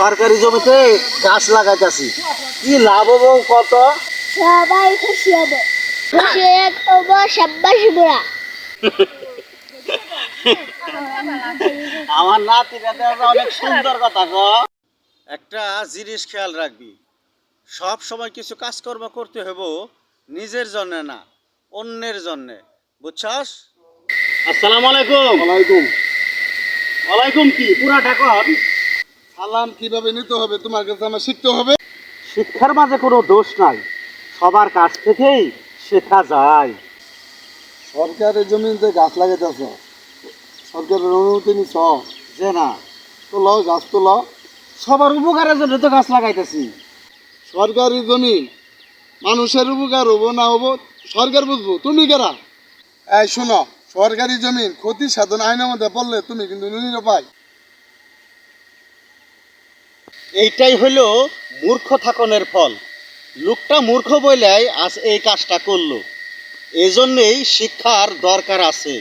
সরকারি জমিতে গাছ লাগাইতেছি, কি লাভ হবো কত? সবাই খুশি হবে, খুশি হবো সাব্বাস বুড়া। আমার নাতিটা অনেক সুন্দর কথা ক। একটা জিনিস খেয়াল রাখবি, সব সময় কিছু কাজকর্ম করতে হইব নিজের জন্য না, অন্যের জন্যে, বুঝছস? আসসালামু আলাইকুম। ওয়ালাইকুম ওয়ালাইকুম কি পুরা ঢাকন? সালাম কিভাবে নিতে হবে তোমার কাছে আমার শিখতে হবে। শিক্ষার মাঝে কোনো দোষ নাই, সবার কাছ থেকেই শেখা যায়। সরকারের জমিতে গাছ লাগাইতেছ, সরকারের অনুমতি নিছ যে না, তো লও, গাছ তো লও। সবার উপকারের জন্য তো গাছ লাগাইতেছি। সরকারি জমি মানুষের উপকার হবো না হবো সরকার বুঝবো, তুমি কেরা? এই শোনো, সরকারি জমিন ক্ষতি সাধন আইনের মধ্যে পড়লে তুমি কিন্তু নিরুপায়। এইটাই হইল মূর্খ থাকনের ফল। লোকটা মূর্খ বইলাই আজ এই কাজটা করলো, এজন্যই শিক্ষার দরকার আছে।